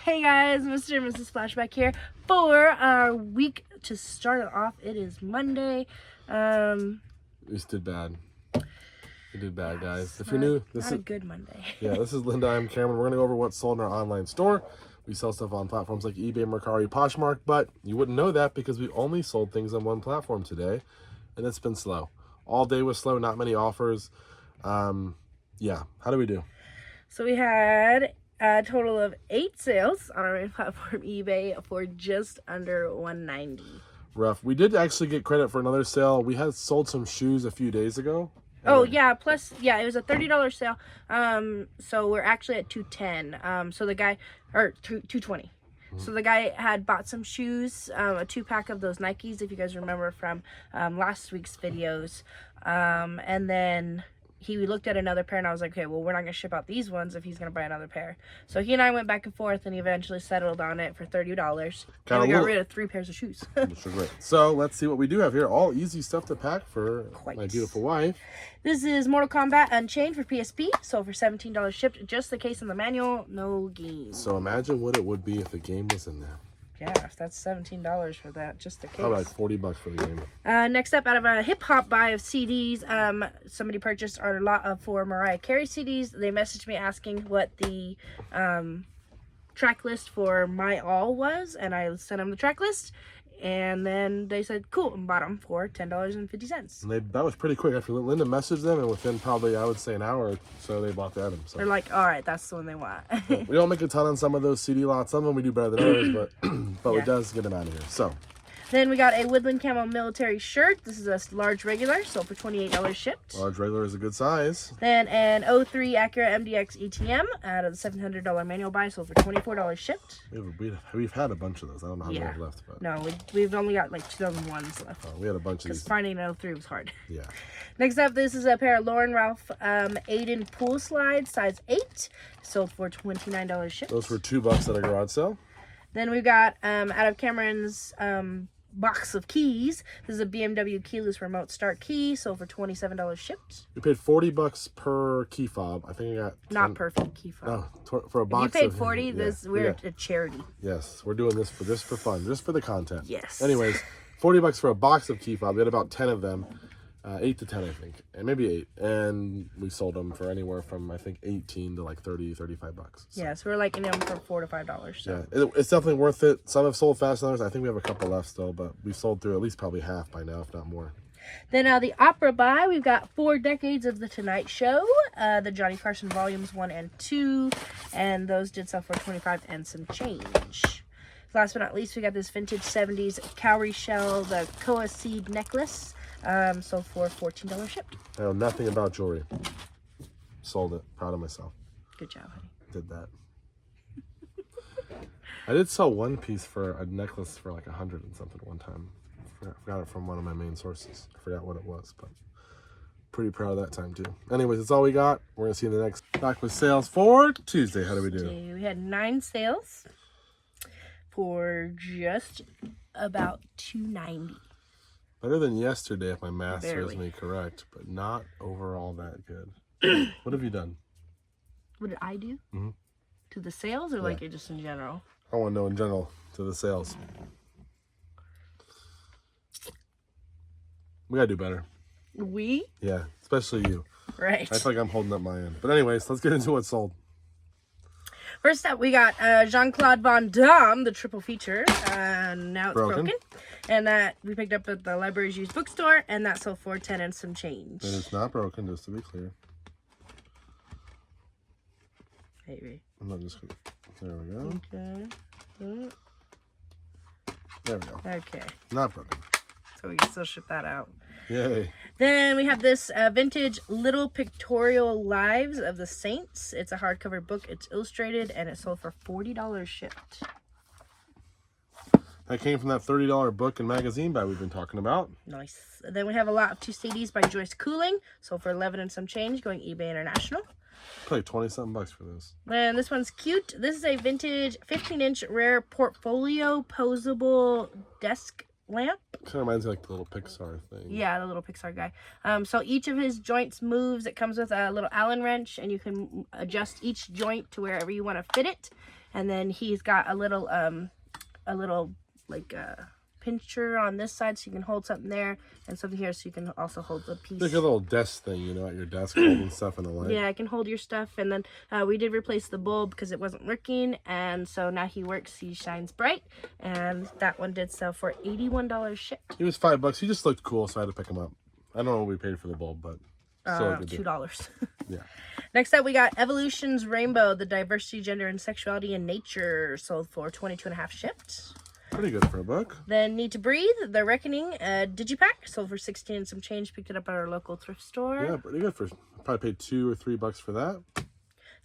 Hey guys, Mr. and Mrs. Flashback here for our week to start it off. It is Monday. We just did bad. We did bad, guys. If you're new, this is a good Monday. Yeah, this is Linda. I'm Cameron. We're gonna go over what's sold in our online store. We sell stuff on platforms like eBay, Mercari, Poshmark, but you wouldn't know that because we only sold things on one platform today, and it's been slow. All day was slow. Not many offers. Yeah. How do we do? So we had a total of 8 sales on our main platform, eBay, for just under $190. Rough. We did actually get credit for another sale. We had sold some shoes a few days ago. Oh yeah, plus yeah, it was a $30 sale. So we're actually at $210. So the guy, or $220. So the guy had bought some shoes, a 2-pack of those Nikes, if you guys remember from last week's videos. And then he looked at another pair, and I was like, okay, well, we're not going to ship out these ones if he's going to buy another pair. So he and I went back and forth, and he eventually settled on it for $30. And we got rid of 3 pairs of shoes. Which are great. So let's see what we do have here. All easy stuff to pack for my beautiful wife. This is Mortal Kombat Unchained for PSP. So for $17 shipped, just the case and the manual, no game. So imagine what it would be if the game was in there. Yeah, if that's $17 for that, just the case. Probably like $40 for the game. Next up, out of a hip-hop buy of CDs, somebody purchased our lot of 4 Mariah Carey CDs. They messaged me asking what the track list for My All was, and I sent them the track list. And then they said, cool, and bought them for $10.50. And that was pretty quick. After Linda messaged them, and within probably, I would say, an hour or so, they bought the item. So they're like, all right, that's the one they want. we don't make a ton on some of those CD lots. Some of them we do better than others, but yeah. It does get them out of here. So then we got a Woodland Camo military shirt. This is a large regular, sold for $28 shipped. Large regular is a good size. Then an 03 Acura MDX ETM out of the $700 manual buy, sold for $24 shipped. We've had a bunch of those. I don't know how many we have left. But no, we've only got like 2001s left. We had a bunch of these. Because finding an 03 was hard. Yeah. Next up, this is a pair of Lauren Ralph Aiden pool slides, size 8, sold for $29 shipped. Those were $2 at a garage sale. Then we got out of Cameron's box of keys. This is a BMW keyless remote start key, sold for $27 shipped. We paid $40 per key fob. I think I got not per key fob. No, for a box. You paid $40. We're a charity. Yes, we're doing this just for fun, just for the content. Yes. Anyways, $40 for a box of key fob. We had about 10 of them, 8 to 10, I think, and maybe 8. And we sold them for anywhere from I think 18 to like 30, $35. So. Yeah, so we're like in them for $4 to $5. So. Yeah, it's definitely worth it. Some have sold faster than others. I think we have a couple left still, but we've sold through at least probably half by now, if not more. Then the opera buy, we've got 4 decades of The Tonight Show, the Johnny Carson volumes 1 and 2, and those did sell for $25 and some change. Last but not least, we got this vintage 70s cowrie shell, the koa seed necklace, sold for $14 shipped. I know nothing about jewelry. Sold it. Proud of myself. Good job, honey. Did that. I did sell one piece for a necklace for like 100 and something one time. I forgot it from one of my main sources. I forgot what it was, but pretty proud of that time too. Anyways, that's all we got. We're gonna see you in the next back with sales for Tuesday. How do we do? We had 9 sales for just about $290. Better than yesterday if my math serves me correct, but not overall that good. What have you done? What did I do? To the sales or like just in general? I want to know in general to the sales. We gotta do better. We? Yeah, especially you. Right. I feel like I'm holding up my end. But anyways, let's get into what's sold. First up, we got Jean-Claude Van Damme, the triple feature. Now it's broken. And that we picked up at the library's used bookstore, and that sold for $10 and some change. And it's not broken, just to be clear. Maybe. I'm not just gonna... There we go. Okay. There we go. Okay. Not broken. So we can still ship that out. Yay. Then we have this vintage Little Pictorial Lives of the Saints. It's a hardcover book. It's illustrated, and it sold for $40 shipped. That came from that $30 book and magazine buy we've been talking about. Nice. Then we have a lot of 2 CDs by Joyce Cooling. Sold for $11 and some change, going eBay International. Probably 20-something bucks for this. And this one's cute. This is a vintage 15-inch rare portfolio posable desk lamp. Kind of reminds me of like the little Pixar thing. Yeah, the little Pixar guy. So each of his joints moves. It comes with a little Allen wrench, and you can adjust each joint to wherever you want to fit it. And then he's got a little like pincher on this side, so you can hold something there, and something here, so you can also hold the piece. Like a little desk thing, you know, at your desk holding stuff in the light. Yeah, I can hold your stuff. And then we did replace the bulb because it wasn't working, and so now he works. He shines bright, and that one did sell for $81 shipped. He was $5. He just looked cool, so I had to pick him up. I don't know what we paid for the bulb, but still a good deal. $2. Yeah. Next up, we got Evolution's Rainbow, the diversity, gender, and sexuality in nature, sold for $22.50 shipped. Pretty good for a buck. Then Need to Breathe, The Reckoning, Digipack, sold for $16 and some change. Picked it up at our local thrift store. Yeah, pretty good for. Probably paid $2 or $3 for that.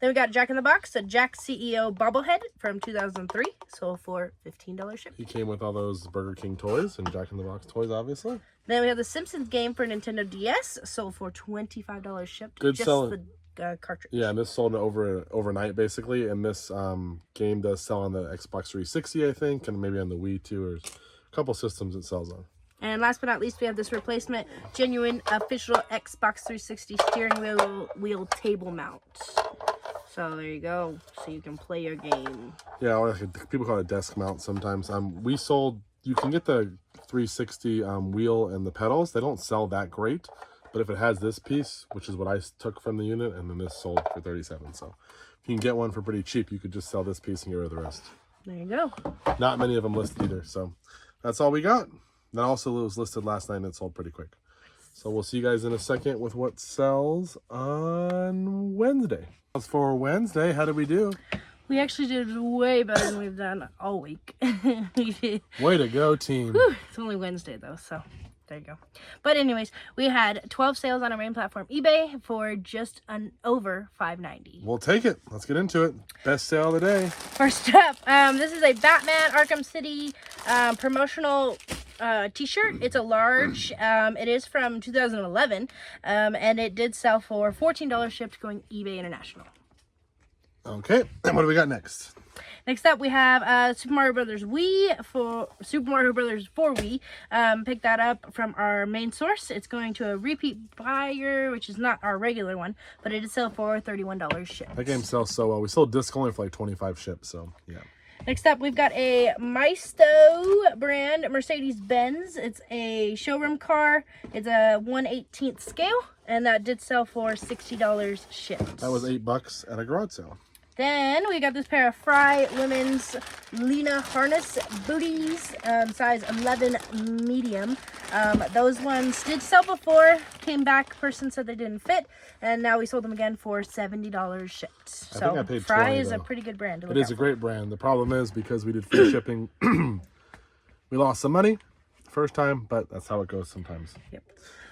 Then we got Jack in the Box, a Jack CEO bobblehead from 2003, sold for $15 shipped. He came with all those Burger King toys and Jack in the Box toys, obviously. Then we have the Simpsons game for Nintendo DS, sold for $25 shipped. Good just selling. The cartridge. Yeah, and this sold overnight basically, and this game does sell on the Xbox 360, I think, and maybe on the Wii too, or a couple systems it sells on. And last but not least, we have this replacement genuine official Xbox 360 steering wheel table mount. So there you go. So you can play your game. Yeah, or like people call it a desk mount sometimes. We sold. You can get the 360 wheel and the pedals. They don't sell that great, but if it has this piece, which is what I took from the unit, and then this sold for $37. So if you can get one for pretty cheap, you could just sell this piece and get rid of the rest. There you go. Not many of them listed either. So that's all we got. That also was listed last night and it sold pretty quick. So we'll see you guys in a second with what sells on Wednesday. As for Wednesday, how did we do? We actually did way better than we've done all week. Way to go, team. Whew, it's only Wednesday though, so there you go. But anyways, we had 12 sales on our main platform, eBay, for just over $5.90. We'll take it. Let's get into it. Best sale of the day. First up, this is a Batman Arkham City promotional t-shirt. It's a large. It is from 2011, and it did sell for $14 shipped, going eBay International. Okay, and what do we got next? Next up, we have Super Mario Brothers Wii for Wii. Pick that up from our main source. It's going to a repeat buyer, which is not our regular one, but it did sell for $31 shipped. That game sells so well. We sold disc only for like 25 shipped, so yeah. Next up, we've got a Maisto brand Mercedes-Benz. It's a showroom car. It's a 1/18th scale, and that did sell for $60 shipped. That was $8 at a garage sale. Then we got this pair of Fry Women's Lena harness booties, size 11 medium. Those ones did sell before, came back, person said they didn't fit, and now we sold them again for $70 shipped. I think I paid Fry $20, is though. a pretty good brand to look It is out a great brand. The problem is because we did free shipping, we lost some money first time, but that's how it goes sometimes. Yep.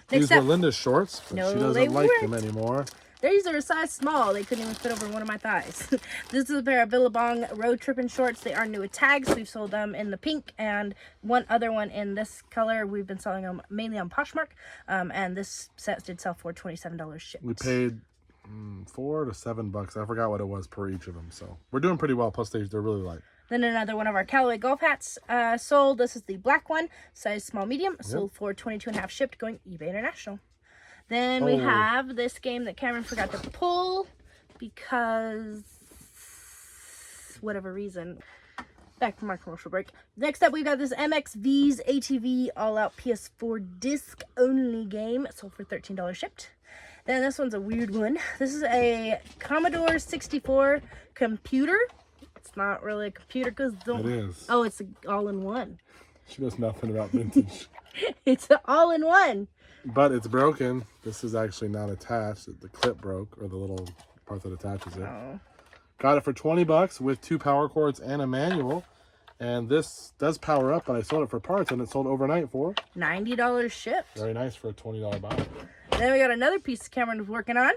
These were Linda's shorts, but No, she they doesn't like weren't. them anymore. These are a size small. They couldn't even fit over one of my thighs. This is a pair of Billabong road tripping shorts. They are new with tags. We've sold them in the pink and one other one in this color. We've been selling them mainly on Poshmark. And this set did sell for $27 shipped. We paid $4 to $7. I forgot what it was per each of them. So we're doing pretty well. Plus they're really light. Then another one of our Callaway golf hats sold. This is the black one, size small medium. Sold for $22.50 shipped, going eBay International. Then we have this game that Cameron forgot to pull because whatever reason. Back from our commercial break. Next up, we've got this MXV's ATV all-out PS4 disc-only game. Sold for $13 shipped. Then this one's a weird one. This is a Commodore 64 computer. It's not really a computer because It is. Oh, it's all-in-one. She knows nothing about vintage. It's an all-in-one. But it's broken. This is actually not attached. The clip broke, or the little part that attaches it. Oh. Got it for $20 with 2 power cords and a manual. And this does power up, but I sold it for parts, and it sold overnight for $90 shipped. very nice for a $20 buy. Then we got another piece Cameron was working on.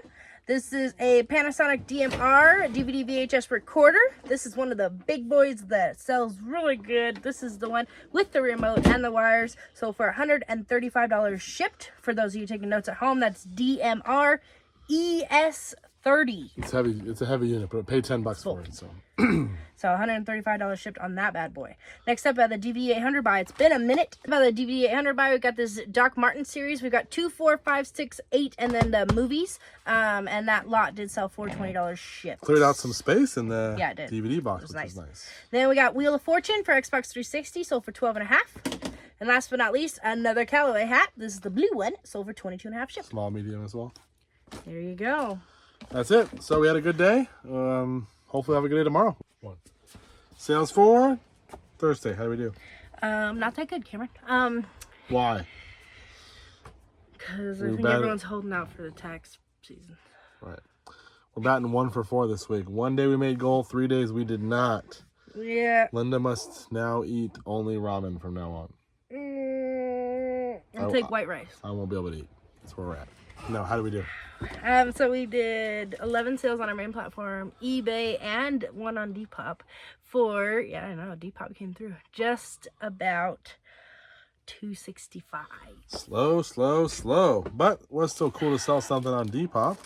This is a Panasonic DMR DVD VHS recorder. This is one of the big boys that sells really good. This is the one with the remote and the wires. So for $135 shipped. For those of you taking notes at home, that's DMR ES30. It's heavy. It's a heavy unit, but I paid $10 for it. So So $135 shipped on that bad boy. Next up, the DVD 800 buy. It's been a minute. About the DVD 800 buy, we got this Doc Martin series. We got 2, 4, 5, 6, 8, and then the movies. And that lot did sell for $20 shipped. Cleared out some space in the Yeah, it did. DVD box, It was which nice. is nice. Then we got Wheel of Fortune for Xbox 360, sold for $12.50. And last but not least, another Callaway hat. This is the blue one, sold for $22.50 shipped. Small, medium as well. There you go. That's it. So we had a good day. Hopefully we'll have a good day tomorrow. Sales for Thursday. How do we do? Not that good, Cameron. Why? Because I think everyone's holding out for the tax season. Right. We're batting 1 for 4 this week. 1 day we made goal, 3 days we did not. Yeah. Linda must now eat only ramen from now on. I'll take white rice. I won't be able to eat. That's where we're at. No, how do we do? So we did 11 sales on our main platform, eBay, and one on Depop for, yeah, I know, Depop came through, just about $265. Slow, slow, slow. But it was still cool to sell something on Depop.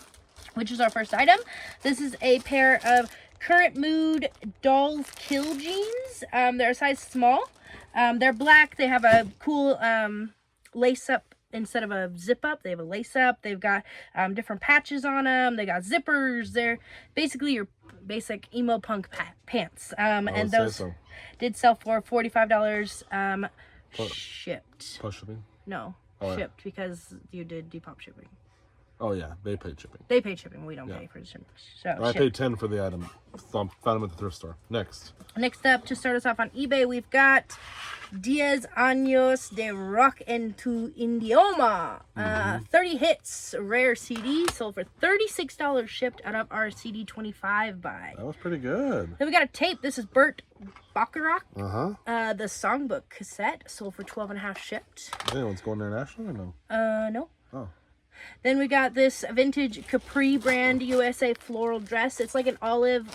Which is our first item. This is a pair of Current Mood Dolls Kill jeans. They're a size small. They're black. They have a cool lace up instead of a zip up. They have a lace up. They've got different patches on them. They got zippers. They're basically your basic emo punk pants. And those did sell for $45 shipped. Plus shipping? No, shipped because you did Depop shipping. Oh yeah, they paid shipping. They paid shipping. We don't pay for the shipping. So I paid $10 for the item. Found them at the thrift store. Next up, to start us off on eBay, we've got 10 años de rock en tu idioma. 30 hits, rare CD, sold for $36 shipped out of our CD 25 buy. That was pretty good. Then we got a tape. This is Burt Bacharach. The songbook cassette, sold for $12.50 shipped. Anyone's going international or no? No. Oh. Then we got this vintage Capri brand USA floral dress. It's like an olive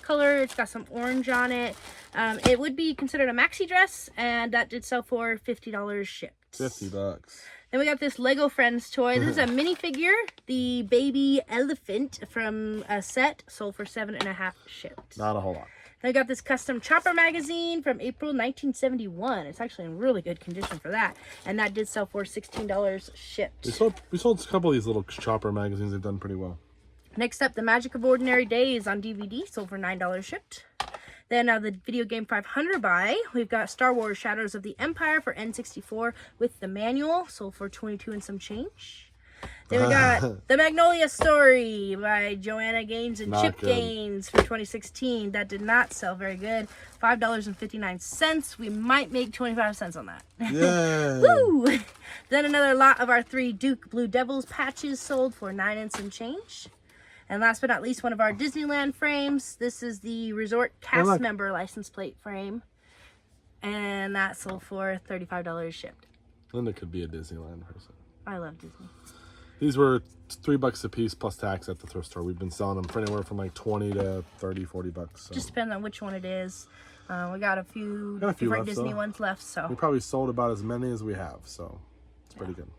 color. It's got some orange on it. It would be considered a maxi dress, and that did sell for $50 shipped. $50. Then we got this Lego Friends toy. This is a minifigure, the baby elephant from a set, sold for $7.50 shipped. Not a whole lot. Then we got this custom Chopper magazine from April 1971. It's actually in really good condition for that. And that did sell for $16 shipped. We sold a couple of these little Chopper magazines. They've done pretty well. Next up, The Magic of Ordinary Days on DVD, sold for $9 shipped. Then the video game 500 buy, we've got Star Wars Shadows of the Empire for N64 with the manual, sold for $22 and some change. Then we got The Magnolia Story by Joanna Gaines and Chip Gaines for 2016. That did not sell very good. $5.59. We might make 25 cents on that. Yeah. Woo! Then another lot of our 3 Duke Blue Devils patches sold for $9 and some change. And last but not least, one of our Disneyland frames. This is the Resort cast member license plate frame. And that sold for $35 shipped. Linda could be a Disneyland person. I love Disney. These were $3 a piece plus tax at the thrift store. We've been selling them for anywhere from like 20 to 30, 40 bucks. So. Just depends on which one it is. We got a few different left, Disney ones left. So we probably sold about as many as we have. So it's pretty good.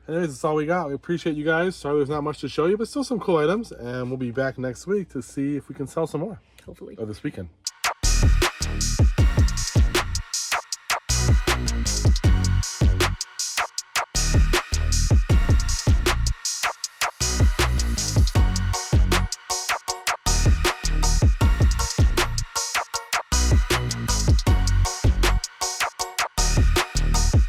Anyways, that's all we got. We appreciate you guys. Sorry there's not much to show you, but still some cool items. And we'll be back next week to see if we can sell some more. Hopefully. Or this weekend.